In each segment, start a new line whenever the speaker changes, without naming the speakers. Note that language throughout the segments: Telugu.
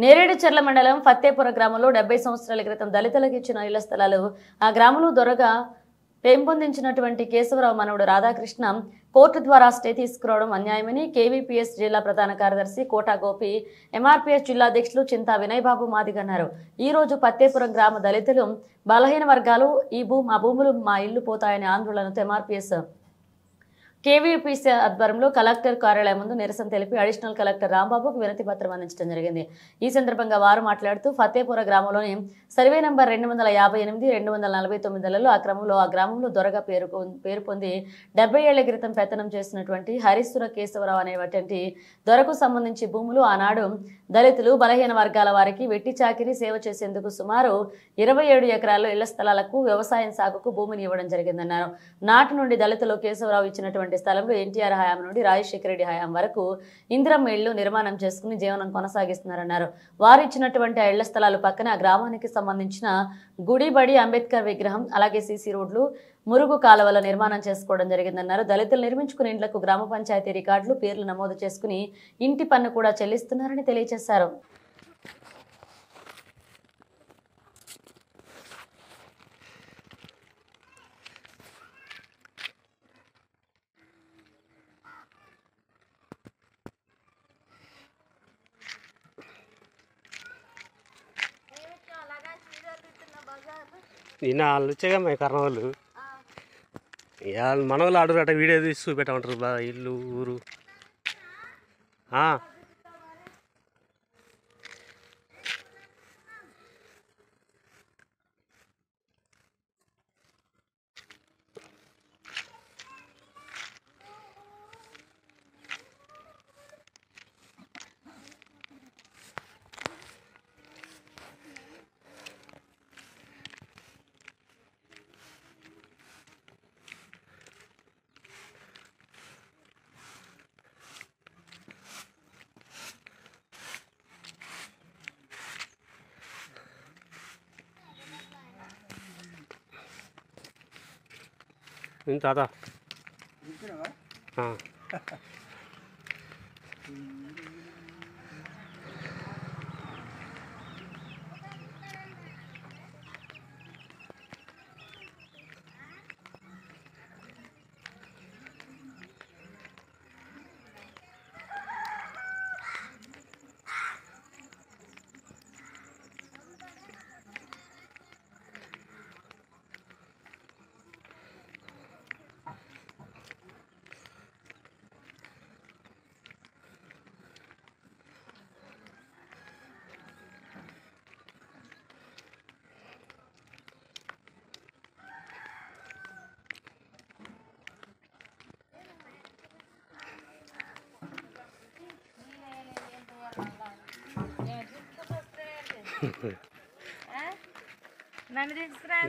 నేరేడుచర్ల మండలం ఫత్తేపుర గ్రామంలో 70 సంవత్సరాల క్రితం దళితులకు ఇచ్చిన ఇళ్ల స్థలాలు ఆ గ్రామంలో దొరగా పెంపొందించినటువంటి కేశవరావు మనవడు రాధాకృష్ణ కోర్టు ద్వారా స్టే తీసుకురావడం అన్యాయమని కేవీపీఎస్ జిల్లా ప్రధాన కార్యదర్శి కోటా గోపి, ఎంఆర్పీఎస్ జిల్లా అధ్యక్షులు చింతా వినయబాబు మాదిగ అన్నారు. ఈ రోజు ఫత్తేపురం గ్రామ దళితులు, బలహీన వర్గాలు మా భూములు మా ఇల్లు పోతాయనే ఆందోళనతో ఎంఆర్పీఎస్ కేవీపీసీ ఆధ్వర్యంలో కలెక్టర్ కార్యాలయం ముందు నిరసన తెలిపి అడిషనల్ కలెక్టర్ రాంబాబుకు వినతి పత్రం అందించడం జరిగింది. ఈ సందర్భంగా వారు మాట్లాడుతూ ఫత్తేపుర గ్రామంలోని సర్వే నంబర్ 258, 249 ఆ క్రమంలో ఆ గ్రామంలో దొరగా పేరు పొంది 70 ఏళ్ల క్రితం పెత్తనం చేసినటువంటి హరిసుర కేశవరావు అనేటువంటి దొరకు సంబంధించి భూములు ఆనాడు దళితులు, బలహీన వర్గాల వారికి వెట్టి చాకిరీ సేవ చేసేందుకు సుమారు 27 ఎకరాల్లో ఇళ్ల స్థలాలకు, వ్యవసాయం సాగుకు భూమిని ఇవ్వడం జరిగిందన్నారు. నాటి నుండి దళితులు కేశవరావు ఇచ్చినటువంటి స్థలంలో ఎన్టీఆర్ హయాం నుండి రాజశేఖర రెడ్డి హయాం వరకు ఇందిరమ్మ ఇళ్లు నిర్మాణం చేసుకుని జీవనం కొనసాగిస్తున్నారన్నారు. వారు ఇచ్చినటువంటి ఆ ఇళ్ల స్థలాలు పక్కన ఆ గ్రామానికి సంబంధించిన గుడి, బడి, అంబేద్కర్ విగ్రహం, అలాగే సీసీ రోడ్లు, మురుగు కాలువల నిర్మాణం చేసుకోవడం జరిగిందన్నారు. దళితులు నిర్మించుకునే ఇండ్లకు గ్రామ పంచాయతీ రికార్డులు, పేర్లు నమోదు చేసుకుని ఇంటి పన్ను కూడా చెల్లిస్తున్నారని తెలియజేశారు.
నిన్న వాళ్ళు వచ్చాగా మా కర్ణ వాళ్ళు మన వాళ్ళు ఆడరు అట్ట వీడియో తీసి చూపెట్టమంటారు బా ఇల్లు ఊరు. తాత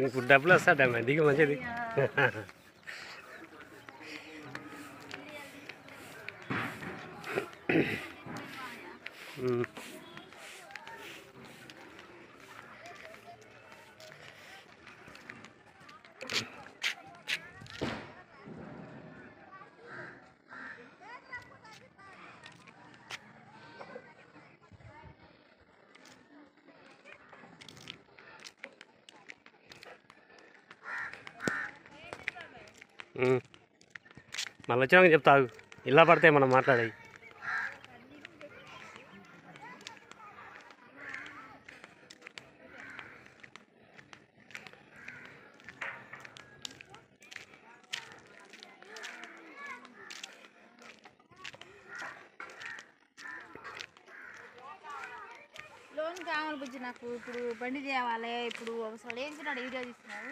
ఇప్పుడు డబ్బులు వస్తాడా దిగి మంచిది. మళ్ళీ వచ్చినాక చెప్తావు ఇలా పడితే మనం మాట్లాడాయి.
లోన్ కావాలి బుజ్జి, నాకు ఇప్పుడు బండి చేయాలి. ఇప్పుడు అసలు ఏం వీడియో తీస్తున్నావు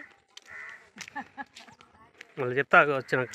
మళ్ళీ చెప్తా వచ్చినాక.